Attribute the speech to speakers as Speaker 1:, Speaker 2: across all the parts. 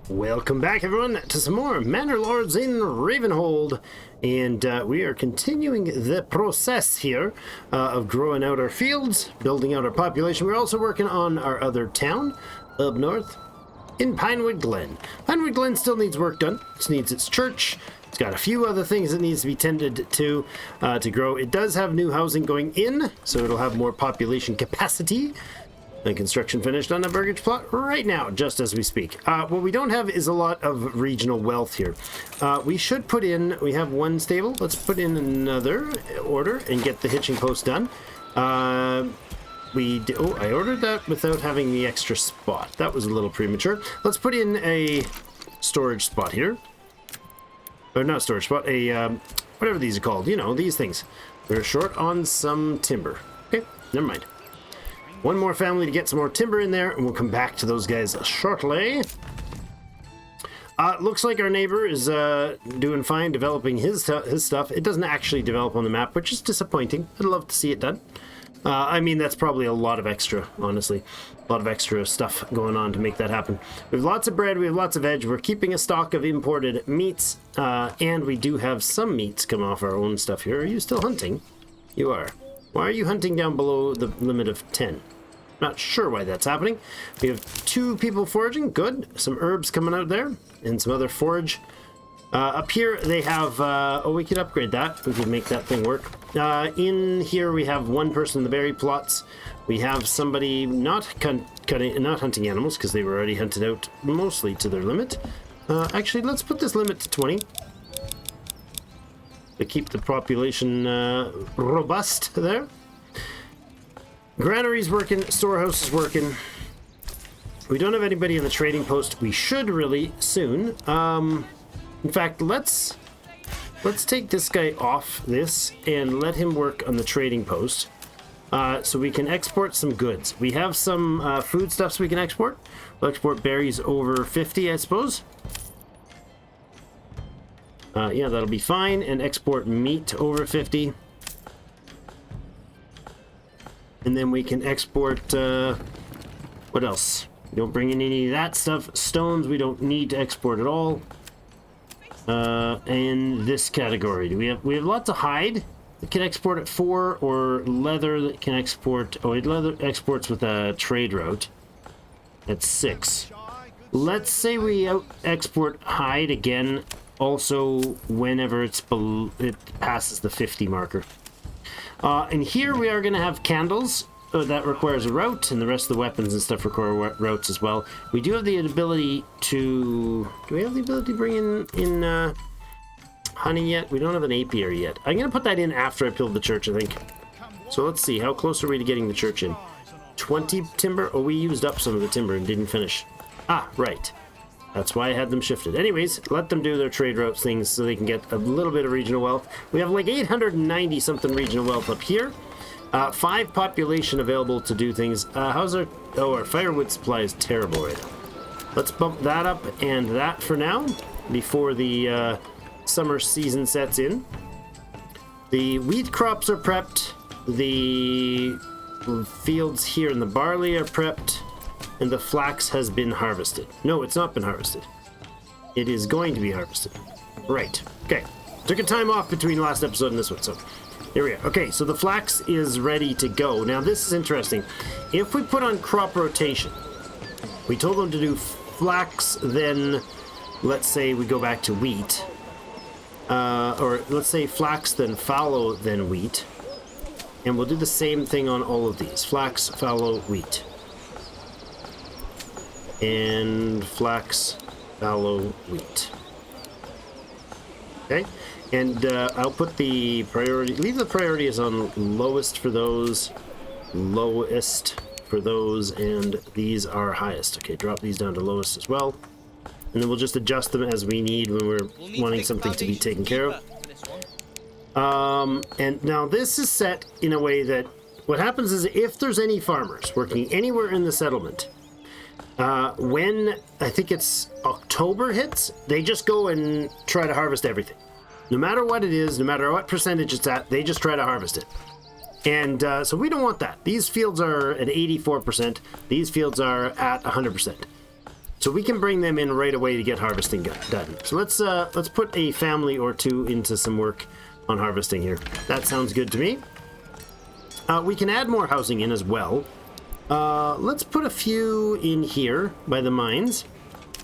Speaker 1: Welcome back, everyone, to some more Manor Lords in Ravenhold, and we are continuing the process here of growing out our fields, building out our population. We're also working on our other town up north in Pinewood Glen. Pinewood Glen still needs work done. It needs its church. It's got a few other things that needs to be tended to grow. It does have new housing going in, so it'll have more population capacity. And construction finished on the burgage plot right now, just as we speak. What we don't have is a lot of regional wealth here. We should put in, we have one stable. Let's put in another order and get the hitching post done. I ordered that without having the extra spot. That was a little premature. Let's put in a storage spot here. Or not storage spot, whatever these are called. You know, these things. We're short on some timber. Okay, never mind. One more family to get some more timber in there, and we'll come back to those guys shortly. Looks like our neighbor is doing fine developing his stuff. It doesn't actually develop on the map, which is disappointing. I'd love to see it done. I mean, that's probably a lot of extra, honestly. A lot of extra stuff going on to make that happen. We have lots of bread, we have lots of veg. We're keeping a stock of imported meats, and we do have some meats come off our own stuff here. Are you still hunting? You are. Why are you hunting down below the limit of 10? Not sure why that's happening. We have 2 people foraging. Good. Some herbs coming out there and some other forage. Up here they have... we could upgrade that. We could make that thing work. In here we have 1 person in the berry plots. We have somebody not hunting animals because they were already hunted out mostly to their limit. Actually, let's put this limit to 20. To keep the population robust there. Granary's working, storehouse is working. We don't have anybody on the trading post. We should really soon. In fact, let's take this guy off this and let him work on the trading post. So we can export some goods. We have some foodstuffs we can export. We'll export berries over 50, I suppose. Yeah, that'll be fine. And export meat over 50. And then we can export, what else? We don't bring in any of that stuff. Stones we don't need to export at all. And this category, we have lots of hide that can export at 4, or leather that can export, leather exports with a trade route at 6. Let's say we export hide again also whenever it passes the 50 marker. And here we are going to have candles. That requires a route, and the rest of the weapons and stuff require routes as well. We do have the ability to... Do we have the ability to bring in honey yet? We don't have an apiary yet. I'm going to put that in after I build the church, I think. So let's see. How close are we to getting the church in? 20 timber? Oh, we used up some of the timber and didn't finish. Ah, right. That's why I had them shifted. Anyways, let them do their trade routes things so they can get a little bit of regional wealth. We have like 890 something regional wealth up here. 5 population available to do things. How's our... Oh, our firewood supply is terrible right now. Let's bump that up and that for now before the summer season sets in. The wheat crops are prepped. The fields here in the barley are prepped. And the flax has been harvested. No, it's not been harvested. It is going to be harvested. Right. Okay. Took a time off between last episode and this one, so here we are. Okay, so the flax is ready to go. Now, this is interesting. If we put on crop rotation, we told them to do flax, then let's say we go back to wheat. Or let's say flax, then fallow, then wheat. And we'll do the same thing on all of these. Flax, fallow, wheat. And flax, fallow, wheat. Okay, and I'll put the priority, leave the priority as on lowest for those, lowest for those, and these are highest. Okay, drop these down to lowest as well. And then we'll just adjust them as we need when we're wanting something to be taken care of. And now this is set in a way that what happens is if there's any farmers working anywhere in the settlement, when I think it's October hits, they just go and try to harvest everything. No matter what it is, no matter what percentage it's at, they just try to harvest it. And so we don't want that. These fields are at 84%. These fields are at 100%. So we can bring them in right away to get harvesting done. So let's put a family or two into some work on harvesting here. That sounds good to me. We can add more housing in as well. Let's put a few in here by the mines.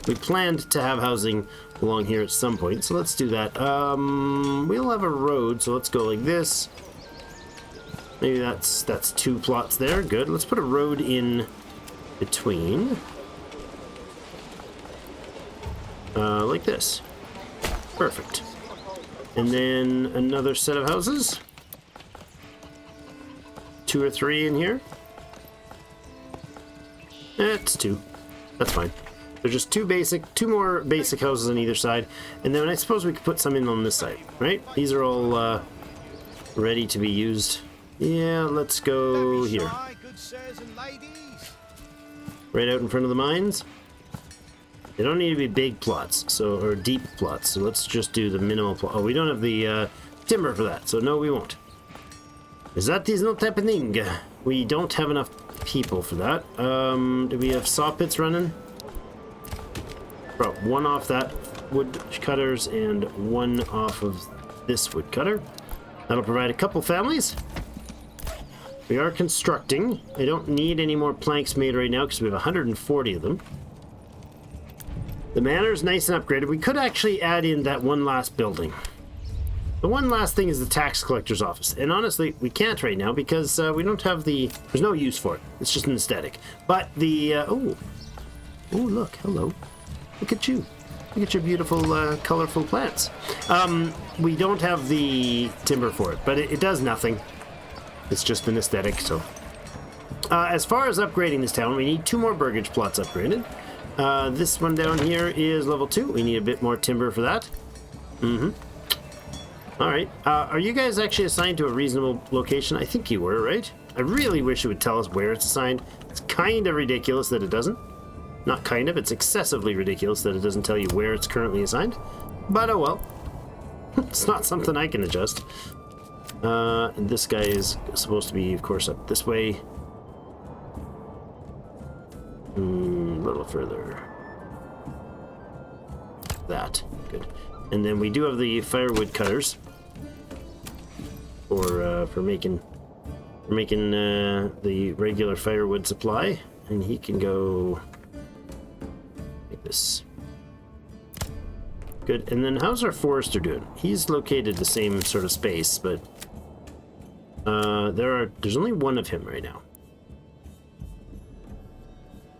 Speaker 1: We planned to have housing along here at some point, so let's do that. We'll have a road, so let's go like this. Maybe that's 2 plots there. Good. Let's put a road in between. Like this. Perfect. And then another set of houses. 2 or 3 in here. That's 2. That's fine. They're just 2 more basic houses on either side. And then I suppose we could put some in on this side, right? These are all ready to be used. Yeah, let's go here. Right out in front of the mines. They don't need to be big plots, or deep plots. So let's just do the minimal plot. Oh, we don't have the timber for that, so no, we won't. That is not happening. We don't have enough people for that. Do we have saw pits running? Brought 1 off that wood cutters and 1 off of this wood cutter. That'll provide a couple families. We are constructing. I don't need any more planks made right now because we have 140 of them. The manor is nice and upgraded. We could actually add in that one last building. The one last thing is the tax collector's office. And honestly, we can't right now because we don't have the... There's no use for it. It's just an aesthetic. But the... oh, look. Hello. Look at you. Look at your beautiful, colorful plants. We don't have the timber for it, but it does nothing. It's just an aesthetic, so... as far as upgrading this town, we need 2 more burgage plots upgraded. This one down here is level 2. We need a bit more timber for that. Alright. Are you guys actually assigned to a reasonable location? I think you were, right? I really wish it would tell us where it's assigned. It's kind of ridiculous that it doesn't. Not kind of, it's excessively ridiculous that it doesn't tell you where it's currently assigned. But oh well. It's not something I can adjust. And this guy is supposed to be, of course, up this way. A little further. That. Good. And then we do have the firewood cutters for making the regular firewood supply, and he can go like this. Good. And then how's our forester doing? He's located the same sort of space, but there's only 1 of him right now.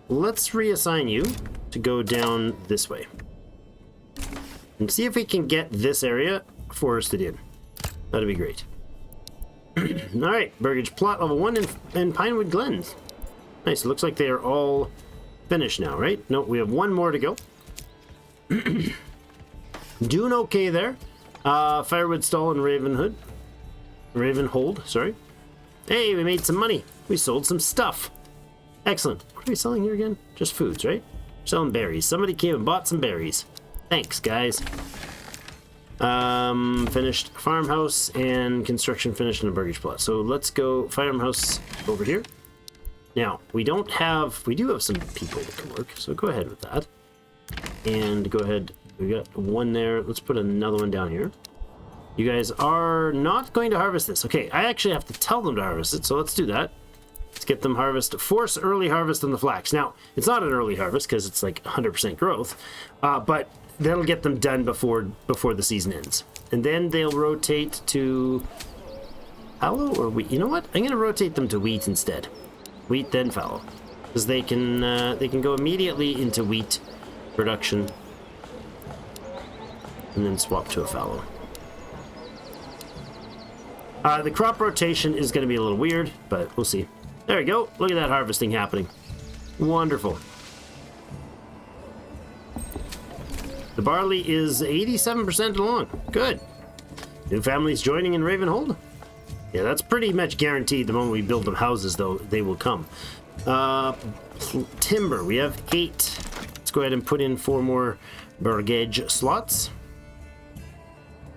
Speaker 1: Let's reassign you to go down this way. And see if we can get this area forested in. That'd be great. Alright, burgage plot level 1 in Pinewood Glens. Nice, it looks like they are all finished now, right? No, we have 1 more to go. Doing okay there. Firewood stall in Ravenhold, sorry. Hey, we made some money. We sold some stuff. Excellent. What are we selling here again? Just foods, right? Selling berries. Somebody came and bought some berries. Thanks, guys. Finished farmhouse and construction finished in a burgage plot. So let's go farmhouse over here. Now, we do have some people that can work, so go ahead with that. And go ahead, we got 1 there. Let's put another one down here. You guys are not going to harvest this. Okay, I actually have to tell them to harvest it, so let's do that. Let's get them force early harvest on the flax. Now, it's not an early harvest because it's like 100% growth, but that'll get them done before the season ends. And then they'll rotate to fallow or wheat. You know what? I'm going to rotate them to wheat instead. Wheat, then fallow. Because they can go immediately into wheat production and then swap to a fallow. The crop rotation is going to be a little weird, but we'll see. There we go. Look at that harvesting happening. Wonderful. The barley is 87% along. Good. New families joining in Ravenhold? Yeah, that's pretty much guaranteed. The moment we build them houses, though, they will come. Timber. We have 8. Let's go ahead and put in 4 more burgage slots.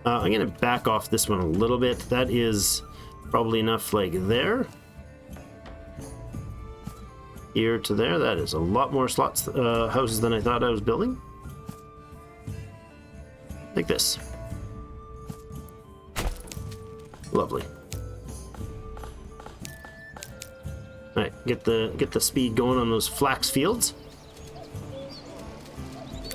Speaker 1: I'm going to back off this one a little bit. That is Probably enough like there. Here to there. That is a lot more slots, houses than I thought I was building. Like this. Lovely. All right, get the speed going on those flax fields.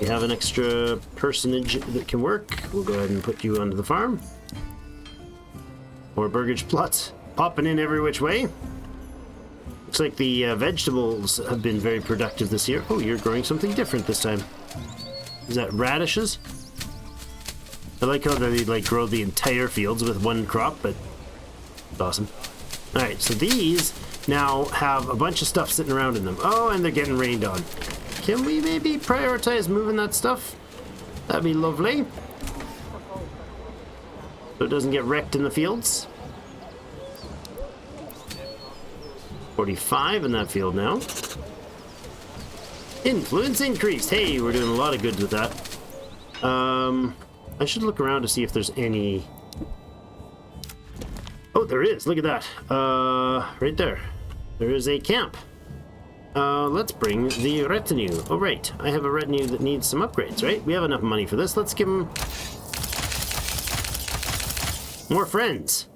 Speaker 1: We have an extra personage that can work. We'll go ahead and put you onto the farm. More burgage plots popping in every which way. Looks like the vegetables have been very productive this year. Oh, you're growing something different this time. Is that radishes? I like how they like grow the entire fields with one crop, but it's awesome. All right, so these now have a bunch of stuff sitting around in them. Oh, and they're getting rained on. Can we maybe prioritize moving that stuff? That'd be lovely. So it doesn't get wrecked in the fields. 45 in that field now. Influence increased. Hey, we're doing a lot of good with that. I should look around to see if there's any... Oh, there is. Look at that. Right there. There is a camp. Let's bring the retinue. Oh, right. I have a retinue that needs some upgrades, right? We have enough money for this. Let's give them more friends.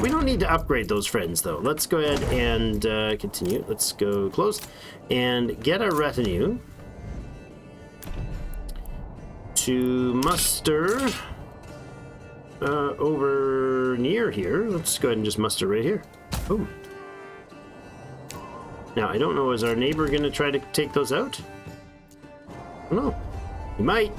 Speaker 1: We don't need to upgrade those friends, though. Let's go ahead and continue. Let's go close and get a retinue to muster over near here. Let's go ahead and just muster right here. Boom. Now, I don't know, is our neighbor going to try to take those out? I don't know. He might.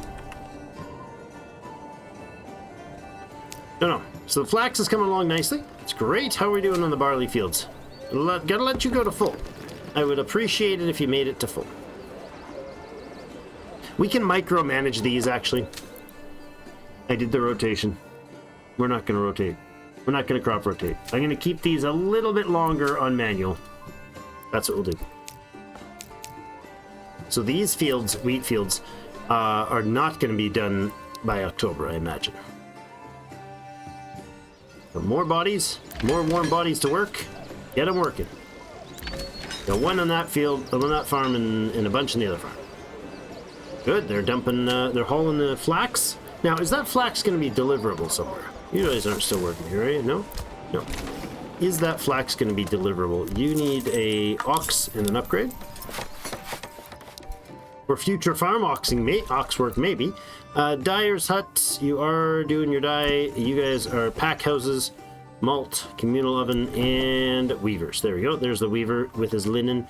Speaker 1: No. So the flax is coming along nicely. It's great. How are we doing on the barley fields? Gotta let you go to full. I would appreciate it if you made it to full. We can micromanage these, actually. I did the rotation. We're not going to rotate. We're not going to crop rotate. I'm going to keep these a little bit longer on manual. That's what we'll do. So these fields, wheat fields, are not going to be done by October, I imagine. So more bodies, more warm bodies to work. Get them working. Got one on that field, on that farm, and a bunch on the other farm. Good, they're dumping, they're hauling the flax. Now, is that flax going to be deliverable somewhere? You guys aren't still working here, are you? No? No. Is that flax going to be deliverable? You need a ox and an upgrade. For future farm ox work, maybe. Dyer's hut, you are doing your dye. You guys are pack houses, malt, communal oven, and weavers. There we go. There's the weaver with his linen.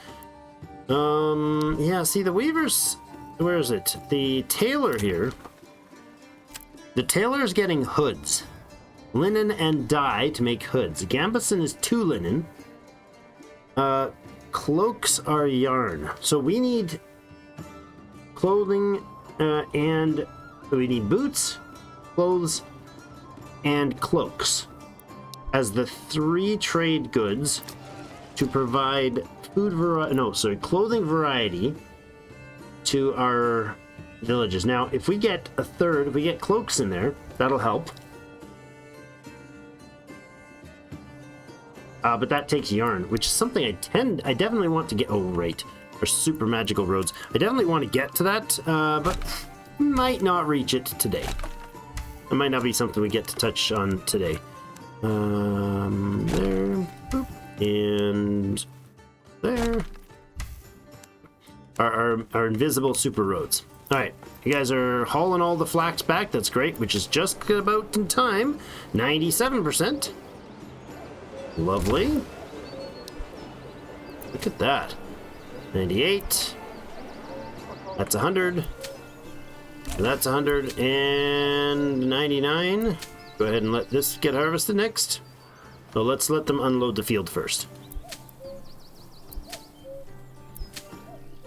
Speaker 1: Yeah, see the weavers, where is it? The tailor here. The tailor is getting hoods. Linen and dye to make hoods. Gambeson is 2 linen. Cloaks are yarn. So we need clothing and we need boots, clothes, and cloaks as the 3 trade goods to provide clothing variety to our villages. Now, if we get a third, if we get cloaks in there, that'll help. But that takes yarn, which is something I definitely want to get. Oh, right. Our super magical roads. I definitely want to get to that, but might not reach it today. It might not be something we get to touch on today. There. Boop, and there. Our invisible super roads. All right. You guys are hauling all the flax back. That's great, which is just about in time. 97%. Lovely. Look at that. 98. That's 100. And that's 100 and 99. Go ahead and let this get harvested next. So let's let them unload the field first.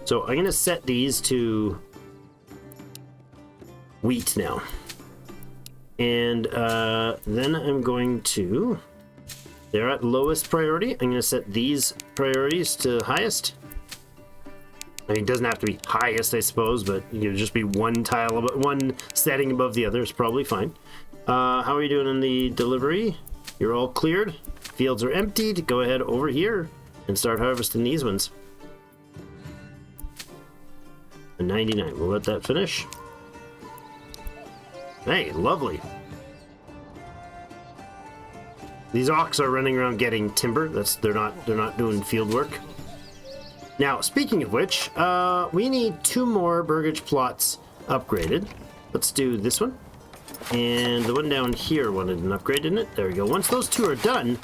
Speaker 1: So I'm going to set these to wheat now. And then I'm going to... They're at lowest priority. I'm going to set these priorities to highest. I mean, it doesn't have to be highest, I suppose, but you know, just be one tile, one setting above the other is probably fine. How are you doing in the delivery? You're all cleared? fields are emptied, go ahead over here and start harvesting these ones. A 99. We'll let that finish. Hey, lovely. These ox are running around getting timber. They're not doing field work. Now, speaking of which, we need 2 more burgage plots upgraded. Let's do this one. And the one down here wanted an upgrade, didn't it? There we go. Once those 2 are done,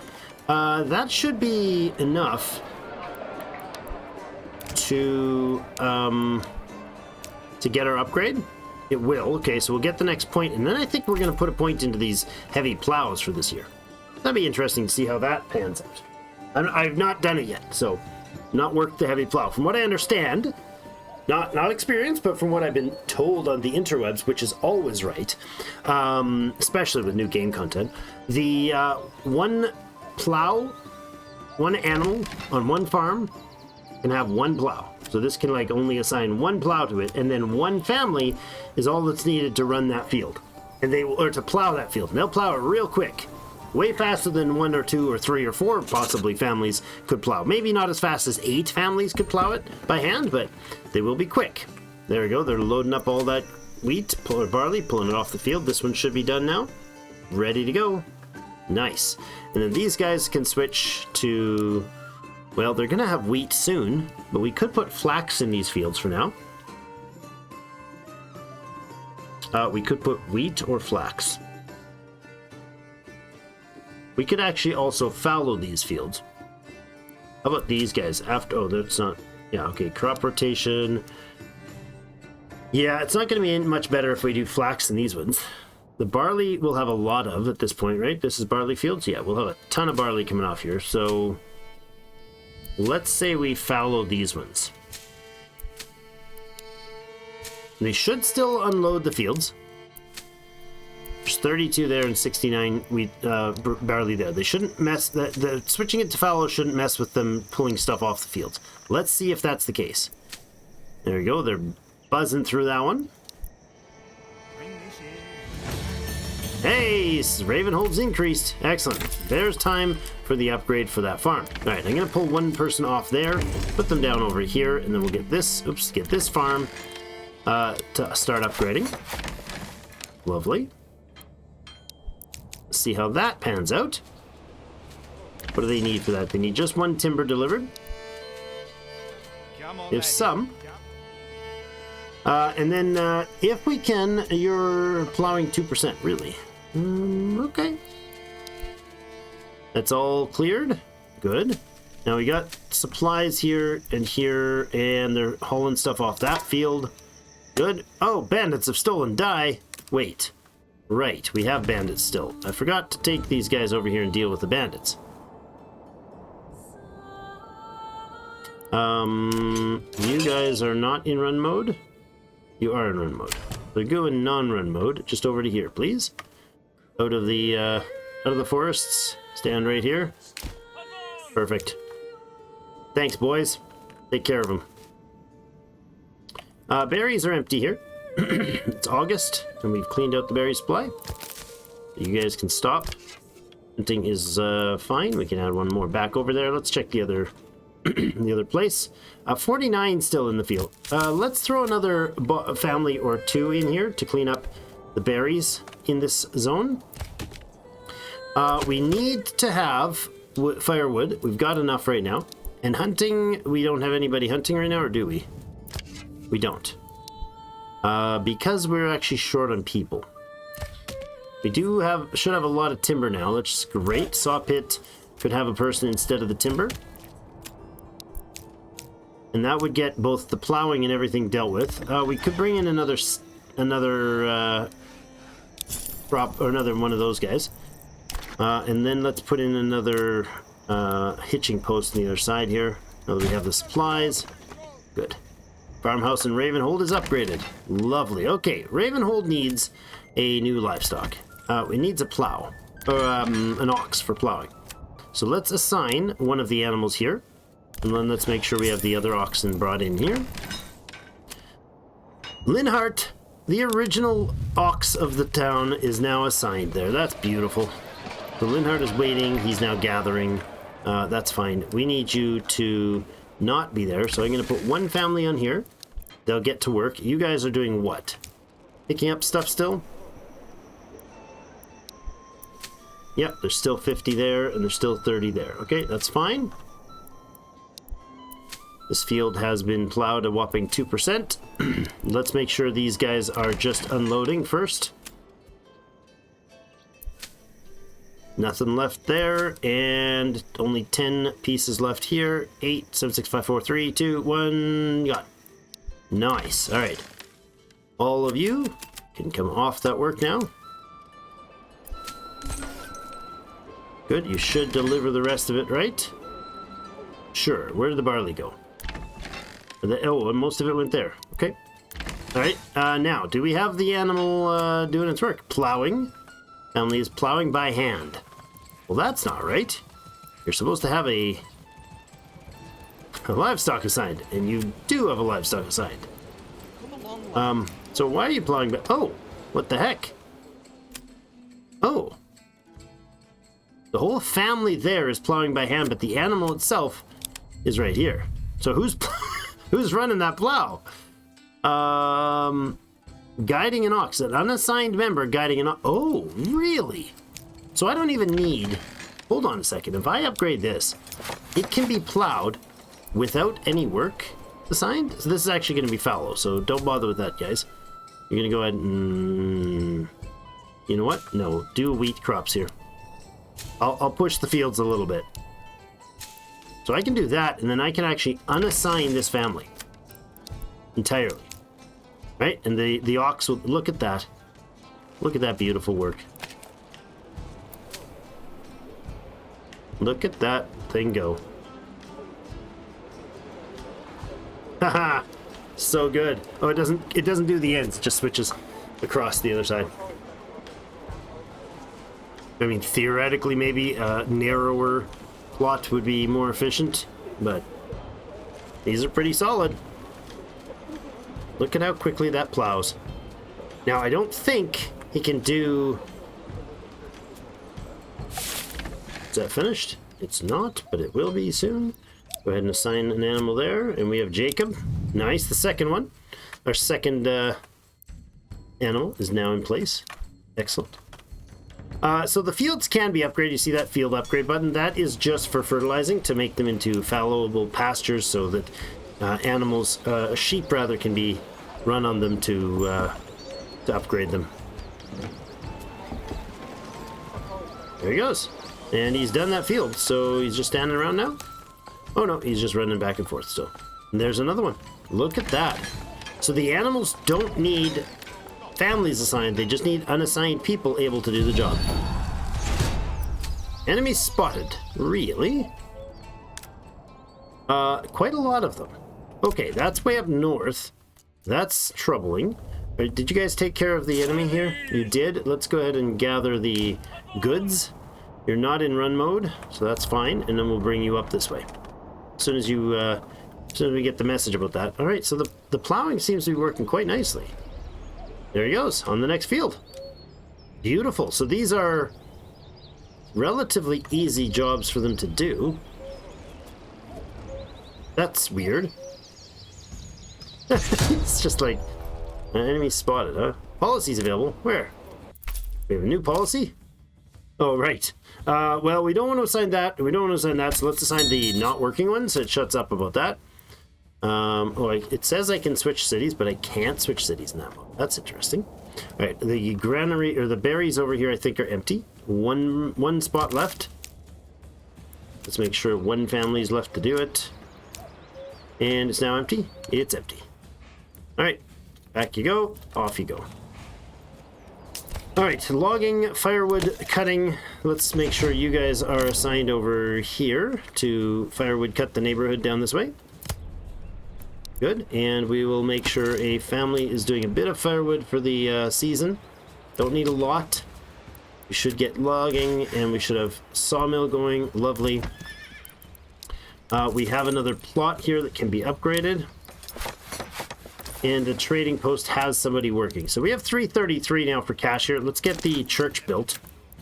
Speaker 1: that should be enough to get our upgrade. It will. Okay, so we'll get the next point, and then I think we're going to put a point into these heavy plows for this year. That'd be interesting to see how that pans out. I've not done it yet, so not worked the heavy plow. From what I understand, not experienced, but from what I've been told on the interwebs, which is always right, especially with new game content, the one animal on one farm can have 1 plow. So this can like only assign 1 plow to it, and then 1 family is all that's needed to run that field, and or to plow that field. And they'll plow it real quick. Way faster than 1 or 2 or 3 or 4 possibly families could plow. Maybe not as fast as 8 families could plow it by hand, but they will be quick. There we go. They're loading up all that wheat or barley, pulling it off the field. This one should be done now. Ready to go. Nice. And then these guys can switch to... Well, they're going to have wheat soon, but we could put flax in these fields for now. We could put wheat or flax. We could actually also fallow these fields. How about these guys? Oh, that's not... Yeah, okay, crop rotation. Yeah, it's not going to be much better if we do flax in these ones. The barley we'll have a lot of at this point, right? This is barley fields? Yeah, we'll have a ton of barley coming off here, so... Let's say we fallow these ones. They should still unload the fields. There's 32 there and 69 wheat, barley there. They shouldn't mess... The switching it to fallow shouldn't mess with them pulling stuff off the fields. Let's see if that's the case. There we go. They're buzzing through that one. Hey, Ravenhold's increased. Excellent. There's time for the upgrade for that farm. All right, I'm going to pull 1 person off there, put them down over here, and then we'll get this, get this farm to start upgrading. Lovely. See how that pans out. What do they need for that? They need just 1 timber delivered. If some. And then if we can, you're plowing 2%, really. Okay. That's all cleared. Good. Now we got supplies here, and they're hauling stuff off that field. Good. Oh, bandits have stolen dye. Wait. Right, we have bandits still. I forgot to take these guys over here and deal with the bandits. You guys are not in run mode? You are in run mode. So go in non-run mode. Just over to here, please. Out of the forests. Stand right here. Perfect. Thanks, boys. Take care of them. Berries are empty here. It's August, and we've cleaned out the berry supply. You guys can stop. Hunting is fine. We can add 1 more back over there. Let's check the other the other place. 49 still in the field. Let's throw another family or 2 in here to clean up the berries in this zone. We need to have firewood. We've got enough right now. And hunting, we don't have anybody hunting right now, or do we? We don't. Because we're actually short on people. We should have a lot of timber now. That's great. Saw pit could have a person instead of the timber. And that would get both the plowing and everything dealt with. We could bring in another prop, or another one of those guys. And then let's put in another hitching post on the other side here. Now that we have the supplies. Good. Farmhouse in Ravenhold is upgraded. Lovely. Okay, Ravenhold needs a new livestock. It needs a plow, or an ox for plowing. So let's assign one of the animals here. And then let's make sure we have the other oxen brought in here. Linhart, the original ox of the town, is now assigned there. That's beautiful. So Linhard is waiting. He's now gathering. That's fine. We need you to not be there. So I'm going to put one family on here. They'll get to work. You guys are doing what? Picking up stuff still? Yep, there's still 50 there, and there's still 30 there. Okay, that's fine. This field has been plowed a whopping 2%. Let's make sure these guys are just unloading first. Nothing left there, and only 10 pieces left here. 8, 7, 6, 5, 4, 3, 2, 1, got. Nice. All right. All of you can come off that work now. Good. You should deliver the rest of it, right? Sure. Where did the barley go? Oh, most of it went there. Okay. All right. Now, do we have the animal doing its work? Plowing. Family is plowing by hand. Well, that's not right. You're supposed to have a livestock assigned, and you do have a livestock assigned. So why are you plowing by... Oh, what the heck? Oh. The whole family there is plowing by hand, but the animal itself is right here. So who's who's running that plow? Guiding an ox, an unassigned member guiding an ox. Oh, really? So I don't even need... Hold on a second. If I upgrade this, it can be plowed without any work assigned. So this is actually going to be fallow, so don't bother with that, guys. You're going to go ahead and... You know what? No, do wheat crops here. I'll push the fields a little bit. So I can do that, and then I can actually unassign this family entirely. Right? And the ox will... Look at that. Look at that beautiful work. Look at that thing go. Haha! So good. Oh, it doesn't do the ends, it just switches across the other side. I mean, theoretically, maybe a narrower plot would be more efficient, but these are pretty solid. Look at how quickly that plows. Now, I don't think he can do... Is that finished? It's not, but it will be soon. Go ahead and assign an animal there, and we have Jacob. Nice, the second one. Our second animal is now in place. Excellent. So the fields can be upgraded. You see that field upgrade button? That is just for fertilizing to make them into fallowable pastures so that animals, sheep rather, can be run on them to upgrade them. There he goes. And he's done that field, so he's just standing around now? Oh no, he's just running back and forth still. And there's another one. Look at that. So the animals don't need families assigned, they just need unassigned people able to do the job. Enemies spotted. Really? Quite a lot of them. Okay, that's way up north. That's troubling. Right, did you guys take care of the enemy here? You did. Let's go ahead and gather the goods. You're not in run mode, so that's fine, and then we'll bring you up this way. As soon as we get the message about that. All right, so the plowing seems to be working quite nicely. There he goes, on the next field. Beautiful. So these are relatively easy jobs for them to do. That's weird. It's just like, enemy spotted, huh? Policies available. Where? We have a new policy? Oh, right. Well, we don't want to assign that. We don't want to assign that, so let's assign the not working one, so it shuts up about that. It says I can switch cities, but I can't switch cities in that mode. That's interesting. All right, the granary, or the berries over here, I think are empty. One spot left. Let's make sure one family is left to do it. And it's now empty. It's empty. All right, back you go. Off you go. All right, logging, firewood, cutting. Let's make sure you guys are assigned over here to firewood cut the neighborhood down this way. Good, and we will make sure a family is doing a bit of firewood for the season. Don't need a lot. We should get logging, and we should have sawmill going. Lovely. We have another plot here that can be upgraded. And the trading post has somebody working. So we have 333 now for cash here. Let's get the church built.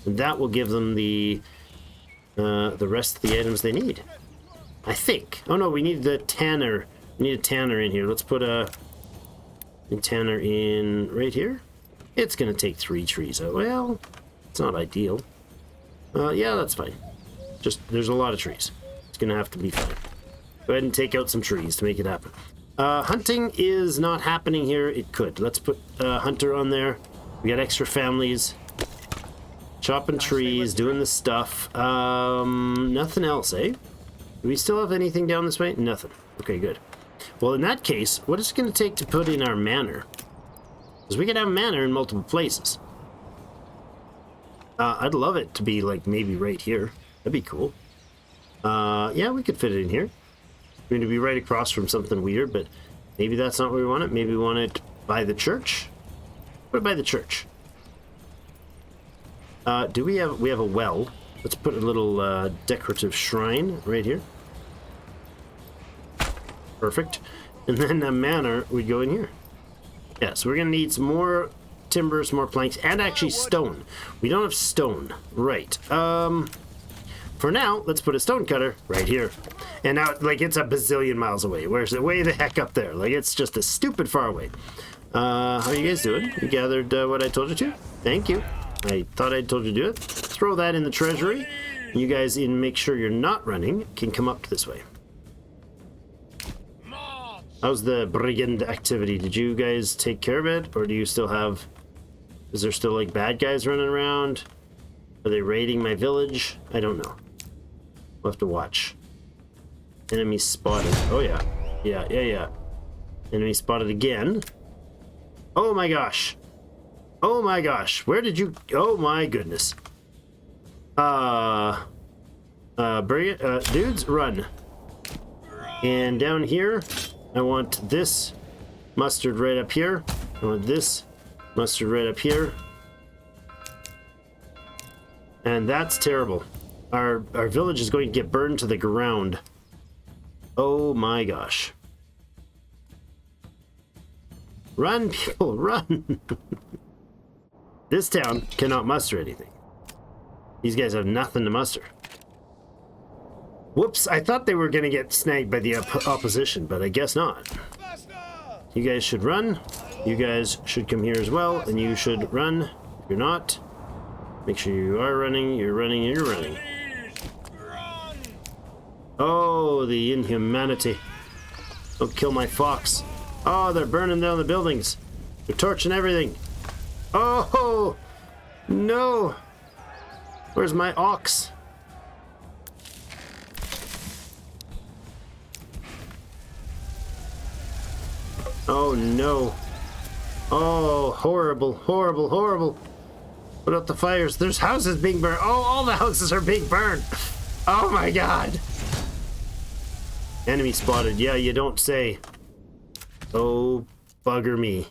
Speaker 1: And that will give them the rest of the items they need. I think. Oh no, we need the tanner. We need a tanner in here. Let's put a tanner in right here. It's going to take 3 trees. Oh, well, it's not ideal. Yeah, that's fine. Just, there's a lot of trees. It's going to have to be fine. Go ahead and take out some trees to make it happen. Hunting is not happening here. It could. Let's put Hunter on there. We got extra families. Chopping trees, doing the stuff. Nothing else, eh? Do we still have anything down this way? Nothing. Okay, good. Well, in that case, what is it going to take to put in our manor? Because we can have manor in multiple places. I'd love it to be, like, maybe right here. That'd be cool. Yeah, we could fit it in here. We're going to be right across from something weird, but maybe that's not where we want it. Maybe we want it by the church? Put it by the church. Do we have a well? Let's put a little decorative shrine right here. Perfect. And then a manor would go in here. Yeah, so we're going to need some more timber, some more planks, and actually stone. We don't have stone. Right. For now, let's put a stone cutter right here. And now, like, it's a bazillion miles away. Where's it? Way the heck up there. Like, it's just a stupid far away. How are you guys doing? You gathered what I told you to? Thank you. I thought I told you to do it. Throw that in the treasury. You guys, in make sure you're not running, can come up this way. How's the brigand activity? Did you guys take care of it? Or do you still have... Is there still, like, bad guys running around? Are they raiding my village? I don't know. We'll have to watch. Enemy spotted. Oh, yeah. Yeah. Enemy spotted again. Oh, my gosh. Oh, my gosh. Where did you... Oh, my goodness. Dudes, run. And down here... I want this mustard right up here. I want this mustard right up here. And that's terrible. Our village is going to get burned to the ground. Oh my gosh. Run, people, run! This town cannot muster anything. These guys have nothing to muster. Whoops, I thought they were going to get snagged by the opposition, but I guess not. You guys should run. You guys should come here as well, and you should run. If you're not, make sure you are running, you're running, you're running. Oh, the inhumanity. Don't kill my fox. Oh, they're burning down the buildings. They're torching everything. Oh, no. Where's my ox? Oh no. Oh, horrible, horrible, horrible. Put out the fires. There's houses being burned. Oh, all the houses are being burned. Oh my god. Enemy spotted. Yeah, you don't say. Oh, bugger me.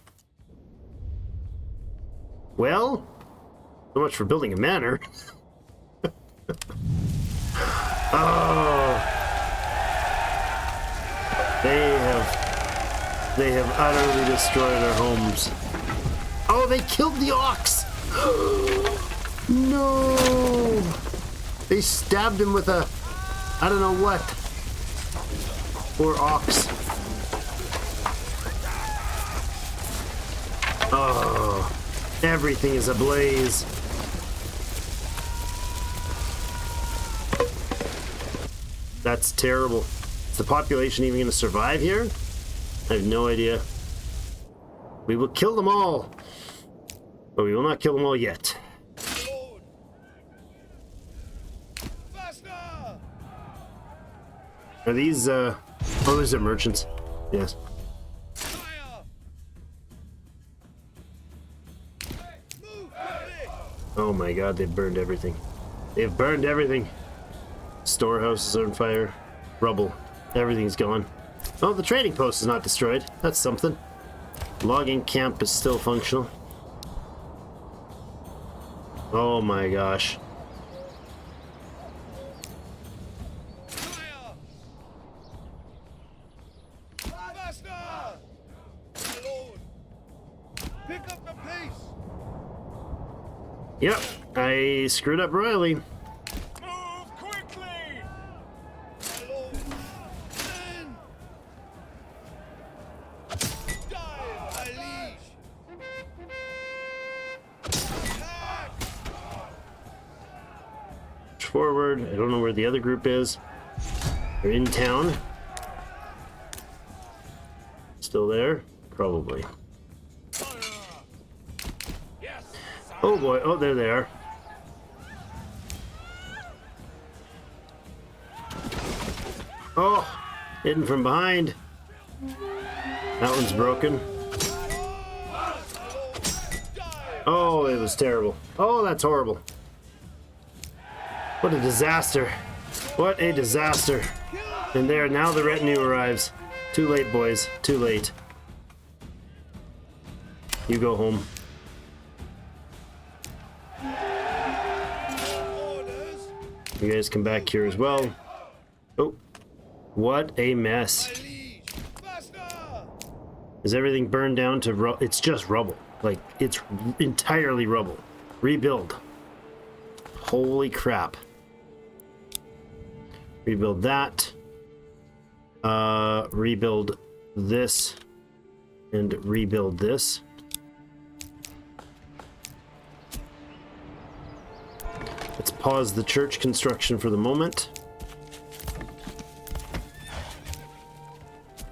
Speaker 1: Well, so much for building a manor. Oh. They have utterly destroyed our homes. Oh, they killed the ox! No! They stabbed him with a... I don't know what. Poor ox. Oh, everything is ablaze. That's terrible. Is the population even going to survive here? I have no idea. We will kill them all. But we will not kill them all yet. Are these, oh, these are merchants. Yes. Oh my god, they've burned everything. They've burned everything. Storehouses are on fire. Rubble. Everything's gone. Oh, the trading post is not destroyed. That's something. Logging camp is still functional. Oh my gosh. Yep, I screwed up royally.
Speaker 2: Move quickly! My lord! Men! Die, my liege! Attack!
Speaker 1: Forward. I don't know where the other group is. They're in town. Still there? Probably. Oh boy. Oh, there they are. Oh, hidden from behind. That one's broken. Oh, it was terrible. Oh, that's horrible. What a disaster. What a disaster. And there, now the retinue arrives. Too late, boys. Too late. You go home. You guys come back here as well. Oh, what a mess. Is everything burned down to rubble? It's just rubble. Like, it's entirely rubble. Rebuild. Holy crap. Rebuild that. Rebuild this. And rebuild this. Let's pause the church construction for the moment.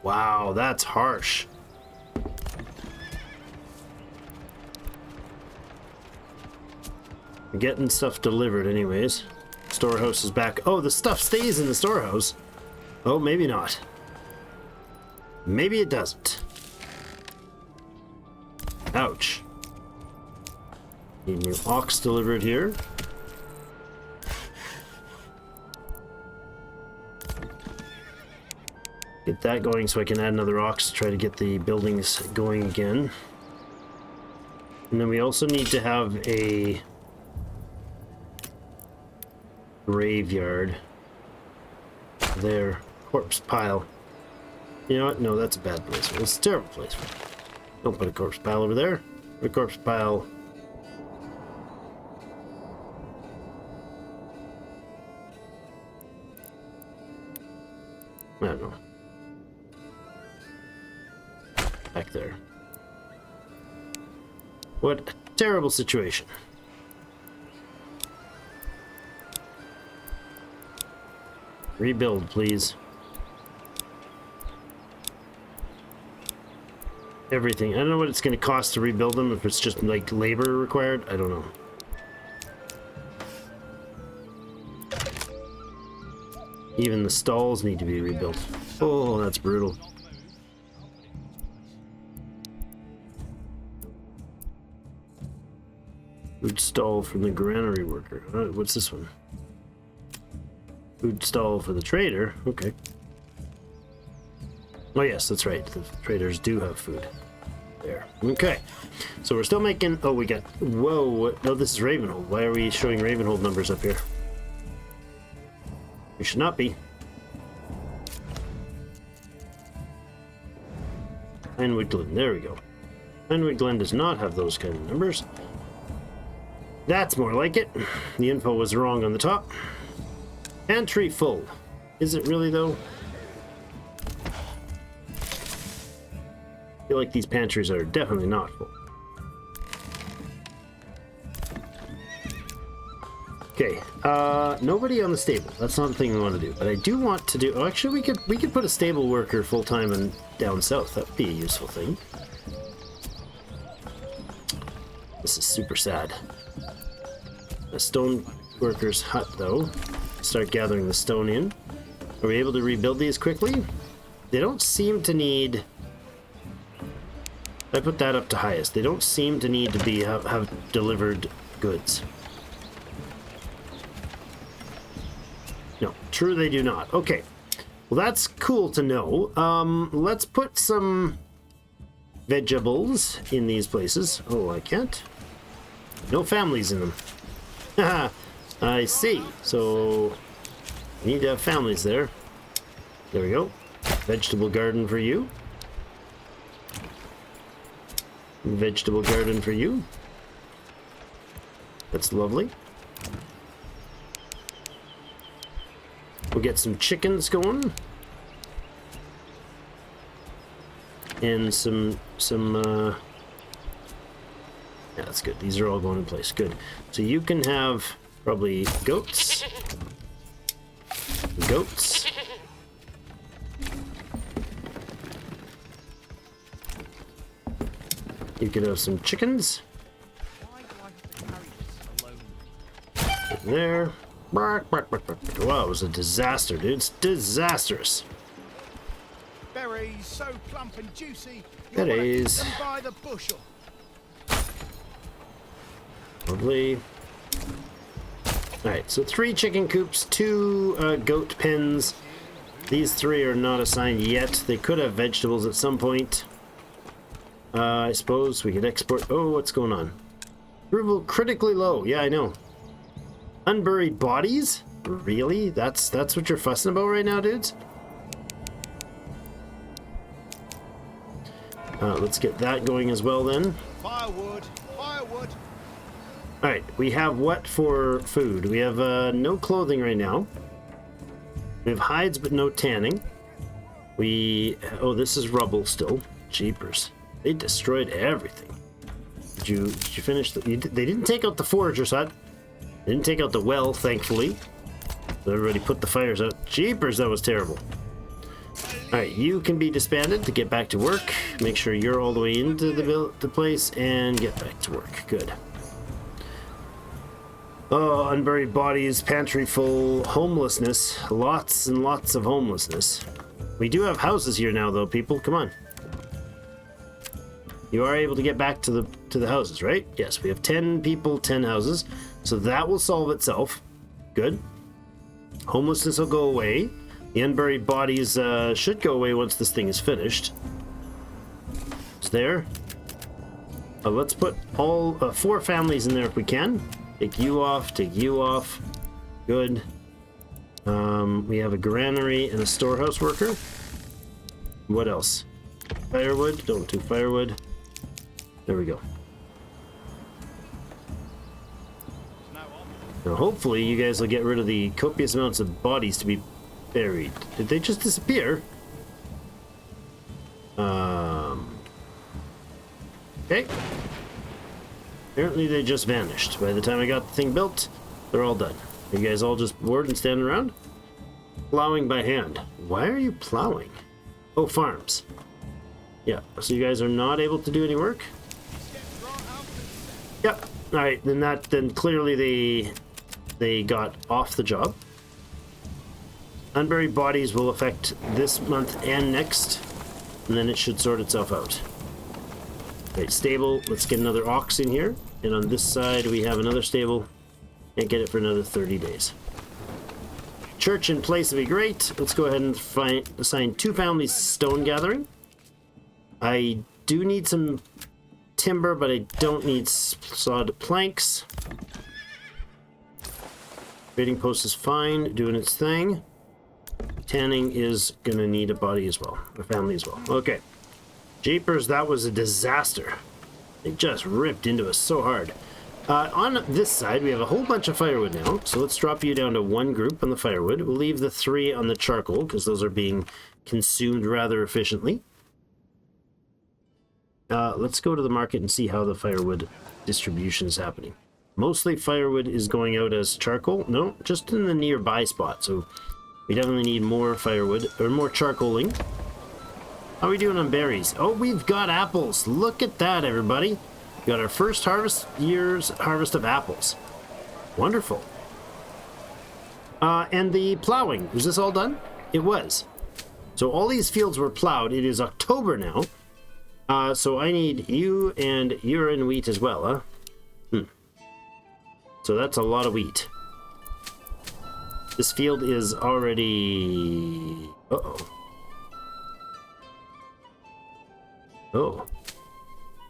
Speaker 1: Wow, that's harsh. I'm getting stuff delivered anyways. Storehouse is back. Oh, the stuff stays in the storehouse. Oh, maybe not. Maybe it doesn't. Ouch. Need new ox delivered here. Get that going so I can add another ox to try to get the buildings going again. And then we also need to have a graveyard. There. Corpse pile. You know what? No, that's a bad place. It's a terrible place. Don't put a corpse pile over there. Put a corpse pile. I don't know. Back there. What a terrible situation. Rebuild, please. Everything. I don't know what it's going to cost to rebuild them, if it's just like labor required. I don't know. Even the stalls need to be rebuilt. Oh, that's brutal. Food stall from the granary worker. What's this one? Food stall for the trader. Okay. Oh yes, that's right. The traders do have food. There. Okay. So we're still making... Oh, we got... Whoa. What? No, this is Ravenhold. Why are we showing Ravenhold numbers up here? We should not be. Pinewood Glen. There we go. Pinewood Glen does not have those kind of numbers. That's more like it. The info was wrong on the top. Pantry full. Is it really, though? I feel like these pantries are definitely not full. Okay, nobody on the stable. That's not the thing we want to do. But I do want to do... Oh, actually, we could put a stable worker full-time and down south. That would be a useful thing. This is super sad. A stone worker's hut, though. Start gathering the stone in. Are we able to rebuild these quickly? They don't seem to need... I put that up to highest. They don't seem to need to be have delivered goods. No, true they do not. Okay. Well, that's cool to know. Let's put some vegetables in these places. Oh, I can't. No families in them. Haha, I see. So, we need to have families there. There we go. Vegetable garden for you. Vegetable garden for you. That's lovely. We'll get some chickens going. And some yeah, that's good. These are all going in place. Good. So you can have probably goats. Goats. You can have some chickens. There. Wow, it was a disaster, dude. It's disastrous.
Speaker 2: Berries so plump and juicy.
Speaker 1: Berries.
Speaker 2: Them by the bushel.
Speaker 1: Lovely. Alright, so 3 chicken coops, 2 goat pens. These 3 are not assigned yet. They could have vegetables at some point. I suppose we could export... Oh, what's going on? Approval critically low. Yeah, I know. Unburied bodies? Really? That's what you're fussing about right now, dudes? Let's get that going as well then.
Speaker 2: Firewood. Firewood.
Speaker 1: Alright, we have what for food? We have no clothing right now. We have hides but no tanning. Oh, this is rubble still. Jeepers. They destroyed everything. Did you finish they didn't take out the forager's hut. They didn't take out the well, thankfully. So everybody put the fires out. Jeepers, that was terrible. Alright, you can be disbanded to get back to work. Make sure you're all the way into the place and get back to work. Good. Oh, unburied bodies, pantry full, homelessness. Lots and lots of homelessness. We do have houses here now, though, people. Come on. You are able to get back to the houses, right? Yes, we have 10 people, 10 houses. So that will solve itself. Good. Homelessness will go away. The unburied bodies should go away once this thing is finished. It's there. Let's put all 4 families in there if we can. Take you off, take you off. Good. We have a granary and a storehouse worker. What else? Firewood. Don't do firewood. There we go. Now hopefully you guys will get rid of the copious amounts of bodies to be buried. Did they just disappear? Okay. Apparently they just vanished. By the time I got the thing built, they're all done. Are you guys all just bored and standing around? Plowing by hand. Why are you plowing? Oh, farms. Yeah, so you guys are not able to do any work? Yep. Alright, then clearly they got off the job. Unburied bodies will affect this month and next, and then it should sort itself out. Right, stable. Let's get another ox in here. And on this side, we have another stable. Can't get it for another 30 days. Church in place would be great. Let's go ahead and assign 2 families stone gathering. I do need some timber, but I don't need sawed planks. Trading post is fine, doing its thing. Tanning is gonna need a body as well, a family as well. Okay. Jeepers, that was a disaster. It just ripped into us so hard. On this side, we have a whole bunch of firewood now, so let's drop you down to 1 group on the firewood. We'll leave the 3 on the charcoal, because those are being consumed rather efficiently. Let's go to the market and see how the firewood distribution is happening. Mostly firewood is going out as charcoal. No, just in the nearby spot, so we definitely need more firewood, or more charcoaling. How are we doing on berries? Oh, we've got apples. Look at that, everybody. We got our first year's harvest of apples. Wonderful. And the plowing. Was this all done? It was. So all these fields were plowed. It is October now. So I need you, and you're in wheat as well, huh? So that's a lot of wheat. This field is already... Uh-oh. Oh.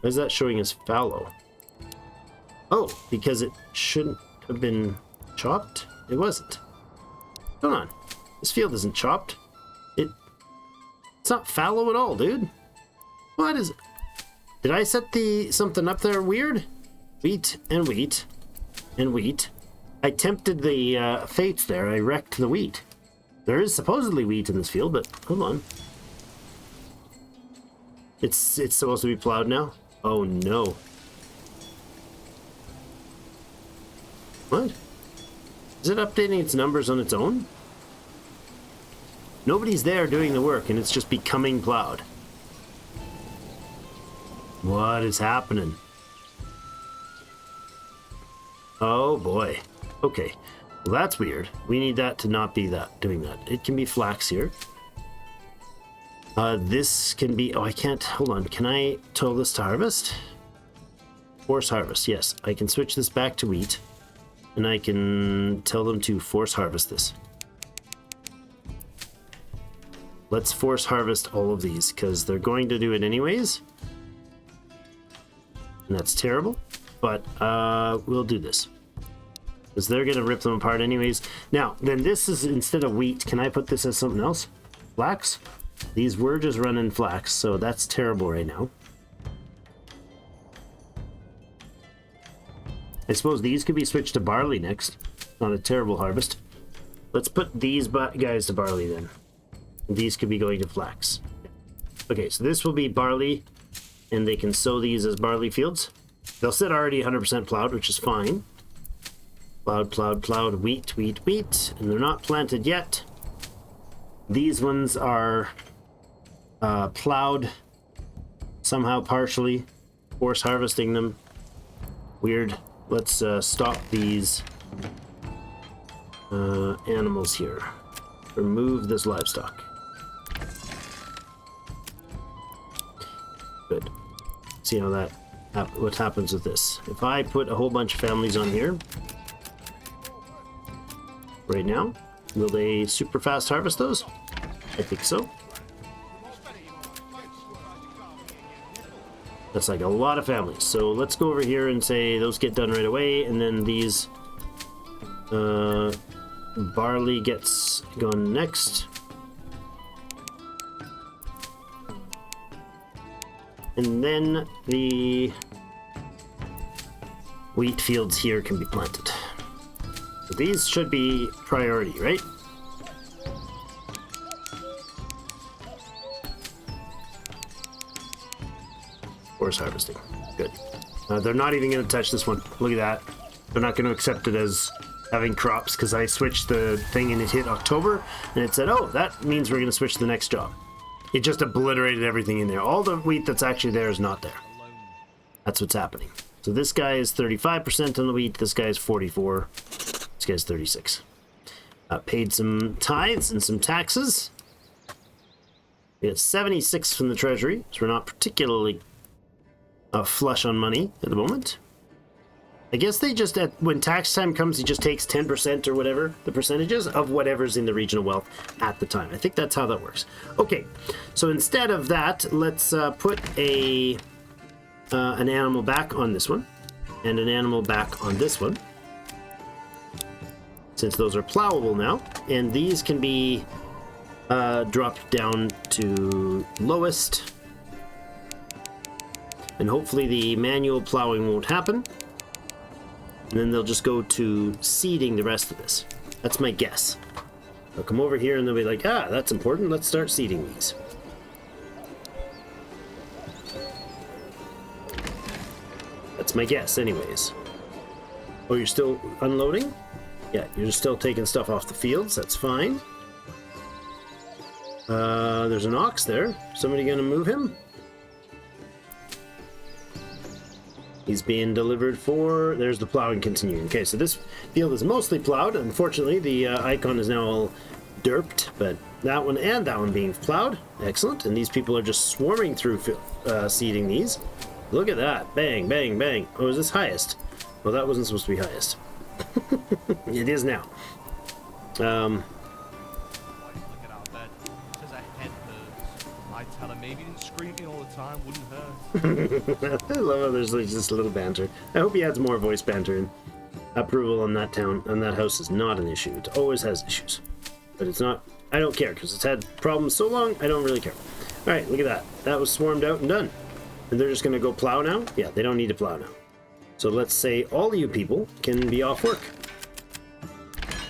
Speaker 1: Why is that showing as fallow? Oh, because it shouldn't have been chopped? It wasn't. Hold on. This field isn't chopped. It's not fallow at all, dude. What is it? Did I set something up there weird? Wheat and wheat. and wheat. I tempted the fates there. I wrecked the wheat. There is supposedly wheat in this field, but hold on. It's supposed to be plowed now? Oh no. What? Is it updating its numbers on its own? Nobody's there doing the work and it's just becoming plowed. What is happening? Oh boy. Okay. Well, that's weird. We need that to not be doing that. It can be flax here. This can be... Oh, I can't... Hold on. Can I tell this to harvest? Force harvest. Yes. I can switch this back to wheat. And I can tell them to force harvest this. Let's force harvest all of these, because they're going to do it anyways. And that's terrible. But we'll do this. Because they're going to rip them apart anyways. Now, then this is, instead of wheat, can I put this as something else? Flax? These were just running flax, so that's terrible right now. I suppose these could be switched to barley next. Not a terrible harvest. Let's put these guys to barley then. These could be going to flax. Okay, so this will be barley, and they can sow these as barley fields. They'll sit already 100% plowed, which is fine. Plowed, plowed, plowed, wheat, wheat, wheat. And they're not planted yet. These ones are plowed somehow partially. Force harvesting them. Weird. Let's stop these animals here. Remove this livestock. Good. See how that what happens with this. If I put a whole bunch of families on here right now, will they super fast harvest those? I think so. That's like a lot of families. So let's go over here and say those get done right away, and then these barley gets gone next. And then the wheat fields here can be planted. So these should be priority, right? Force harvesting. Good. They're not even going to touch this one. Look at that. They're not going to accept it as having crops because I switched the thing and it hit October and it said, oh, that means we're going to switch to the next job. It just obliterated everything in there. All the wheat that's actually there is not there. That's what's happening. So this guy is 35% on the wheat. This guy is 44. This guy's 36. Paid some tithes and some taxes. We got 76 from the treasury, so we're not particularly flush on money at the moment. I guess they just, when tax time comes, he just takes 10% or whatever, the percentages of whatever's in the regional wealth at the time. I think that's how that works. Okay, so instead of that, let's put an animal back on this one, and an animal back on this one, since those are plowable now, and these can be dropped down to lowest, and hopefully the manual plowing won't happen. And then they'll just go to seeding the rest of this. That's my guess. They'll come over here and they'll be like, ah, that's important. Let's start seeding these. That's my guess anyways. Oh, you're still unloading? Yeah, you're still taking stuff off the fields. That's fine. There's an ox there. Somebody gonna move him? He's being delivered for... There's the plowing continuing. Okay, so this field is mostly plowed. Unfortunately, the icon is now all derped, but that one and that one being plowed. Excellent. And these people are just swarming through seeding these. Look at that. Bang, bang, bang. Oh, is this highest? Well, that wasn't supposed to be highest. It is now.
Speaker 3: Tell him maybe screaming all the time wouldn't hurt.
Speaker 1: I love how there's like just a little banter. I hope he adds more voice banter in. Approval on that house is not an issue. It always has issues. But it's not, I don't care because it's had problems so long, I don't really care. Alright, look at that. That was swarmed out and done. And they're just going to go plow now? Yeah, they don't need to plow now. So let's say all you people can be off work.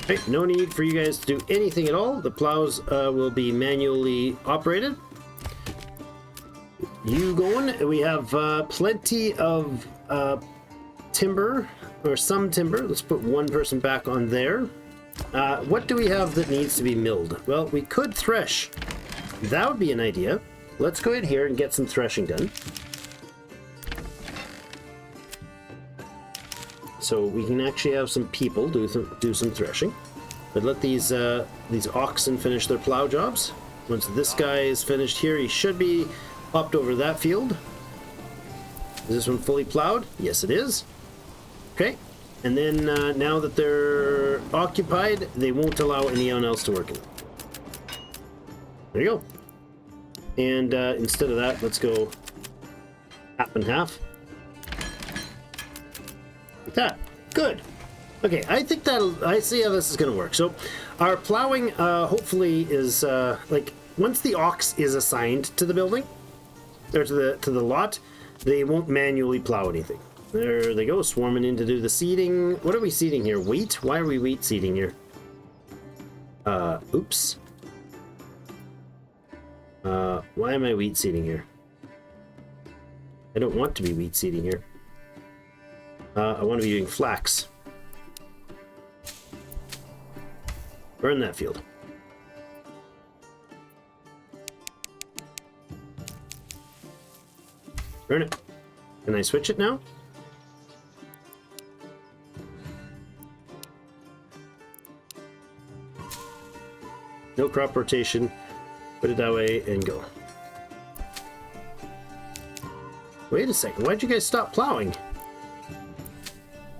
Speaker 1: Okay, no need for you guys to do anything at all. The plows will be manually operated. You going? We have plenty of timber, or some timber. Let's put one person back on there. What do we have that needs to be milled? Well, we could thresh. That would be an idea. Let's go ahead here and get some threshing done. So we can actually have some people do some threshing. But let these oxen finish their plow jobs. Once this guy is finished here, he should be hopped over that field. Is this one fully plowed? Yes, it is. Okay. And then now that they're occupied, they won't allow anyone else to work in. There you go. And instead of that, let's go half and half. Like that. Good. Okay, I think I see how this is going to work. So our plowing hopefully is like once the ox is assigned to the building or to the lot, they won't manually plow anything. There they go, swarming in to do the seeding. What are we seeding here? Wheat? Why are we wheat seeding here? Oops. Why am I wheat seeding here? I don't want to be wheat seeding here. I want to be doing flax. Burn that field. Burn it. Can I switch it now? No crop rotation. Put it that way and go. Wait a second. Why'd you guys stop plowing?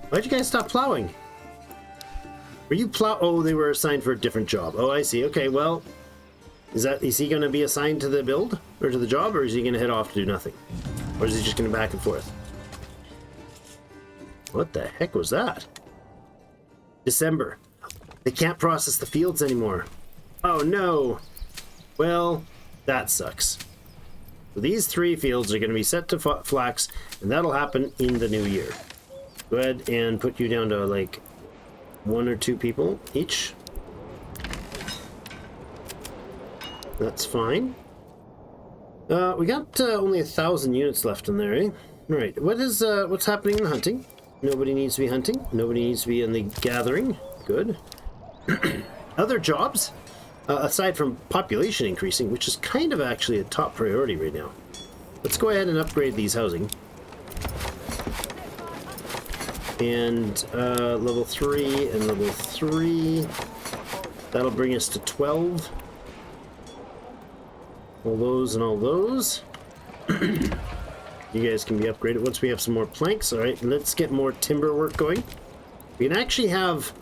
Speaker 1: Why'd you guys stop plowing? Were you plow? Oh, they were assigned for a different job. Oh, I see. Okay, well, is he going to be assigned to the build or to the job, or is he going to head off to do nothing? Or is he just going to back and forth? What the heck was that? December. They can't process the fields anymore. Oh, no. Well, that sucks. So these 3 fields are going to be set to flax, and that'll happen in the new year. Go ahead and put you down to like 1 or 2 people each. That's fine. We got only 1,000 units left in there, eh? All right. What's happening in the hunting? Nobody needs to be hunting. Nobody needs to be in the gathering. Good. Other jobs, aside from population increasing, which is kind of actually a top priority right now. Let's go ahead and upgrade these housing. And level 3 and level 3. That'll bring us to 12. All those and all those. You guys can be upgraded once we have some more planks. All right, let's get more timber work going. We can actually have...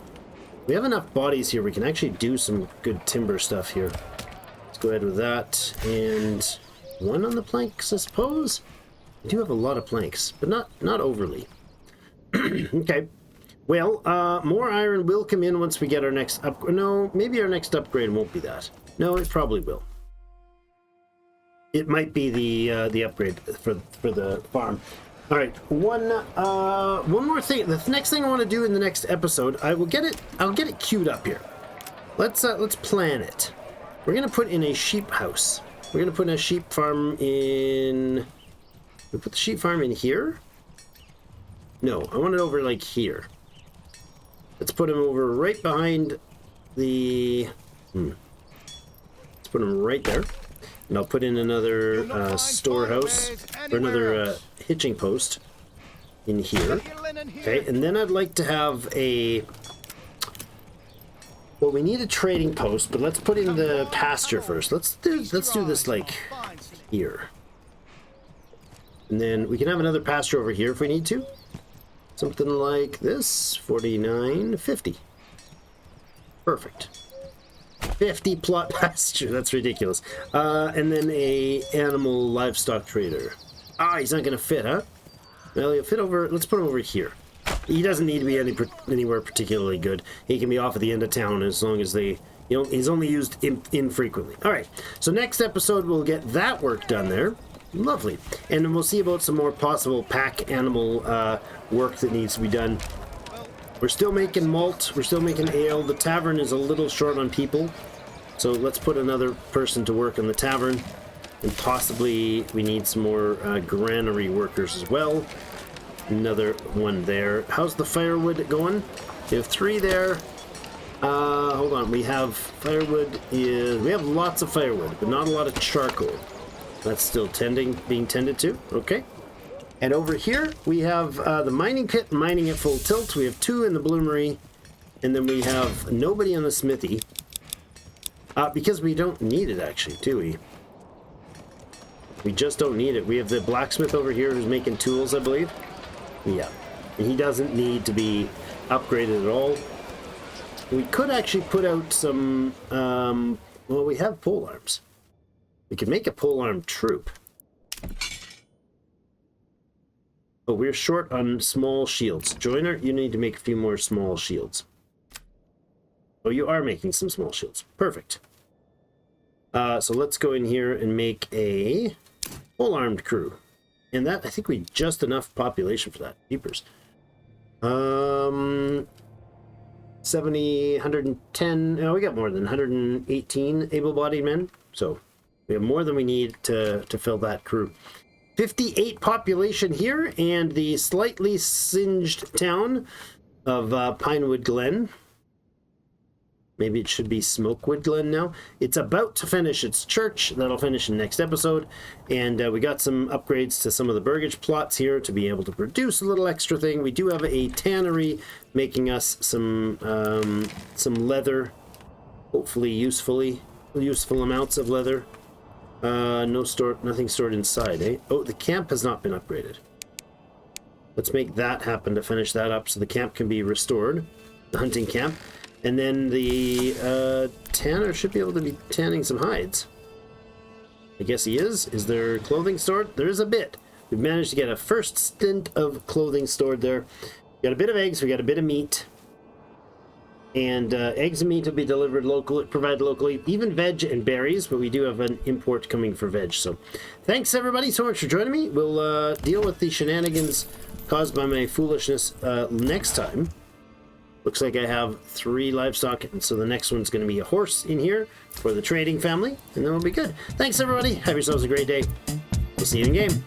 Speaker 1: We have enough bodies here. We can actually do some good timber stuff here. Let's go ahead with that. And 1 on the planks, I suppose. We do have a lot of planks, but not overly. Okay. Well, more iron will come in once we get our next up. No, maybe our next upgrade won't be that. No, it probably will. It might be the upgrade for the farm. All right, one more thing. The next thing I want to do in the next episode, I'll get it queued up here. Let's plan it. We're gonna put in a sheep house. We're gonna put in a sheep farm in. We put the sheep farm in here. No, I want it over like here. Let's put him over right behind the. Let's put him right there. And I'll put in another storehouse, or another hitching post in here. Okay, and then I'd like to have a... Well, we need a trading post, but let's put in the pasture first. Let's do this like here. And then we can have another pasture over here if we need to. Something like this, 49.50. Perfect. 50 plot pasture. That's ridiculous. And then a animal livestock trader. Ah, he's not going to fit, huh? Well, he'll fit over. Let's put him over here. He doesn't need to be anywhere particularly good. He can be off at the end of town as long as they, he's only used infrequently. All right. So next episode we'll get that work done there. Lovely. And then we'll see about some more possible pack animal work that needs to be done. We're still making malt. We're still making ale. The tavern is a little short on people. So let's put another person to work on the tavern. And possibly we need some more granary workers as well. Another one there. How's the firewood going? We have 3 there. Hold on. We have firewood. We have lots of firewood, but not a lot of charcoal. That's still being tended to. Okay. And over here, we have the mining pit mining at full tilt. We have 2 in the bloomery. And then we have nobody on the smithy. Because we don't need it, actually, do we? We just don't need it. We have the blacksmith over here who's making tools, I believe. Yeah. And he doesn't need to be upgraded at all. We could actually put out some... well, we have pole arms. We could make a polearm troop. But we're short on small shields. Joiner, you need to make a few more small shields. Oh, you are making some small shields. Perfect. So let's go in here and make a polearmed crew. And that, I think we just enough population for that. Keepers. 70, 110. Oh, we got more than 118 able-bodied men. So we have more than we need to fill that crew. 58 population here, and the slightly singed town of Pinewood Glen. Maybe it should be Smokewood Glen now. It's about to finish its church. That'll finish in the next episode. And we got some upgrades to some of the burgage plots here to be able to produce a little extra thing. We do have a tannery making us some leather. Hopefully useful amounts of leather. Nothing stored inside, eh? Oh, the camp has not been upgraded. Let's make that happen to finish that up so the camp can be restored. The hunting camp. And then the tanner should be able to be tanning some hides. I guess he is. Is there clothing stored? There is a bit. We've managed to get a first stint of clothing stored there. We got a bit of eggs. We got a bit of meat. And eggs and meat will be delivered locally, provided locally, even veg and berries, but we do have an import coming for veg. So thanks everybody so much for joining me. We'll deal with the shenanigans caused by my foolishness next time. Looks like I have 3 livestock, and so the next one's going to be a horse in here for the trading family, and then we'll be good. Thanks everybody. Have yourselves a great day. We'll see you in game.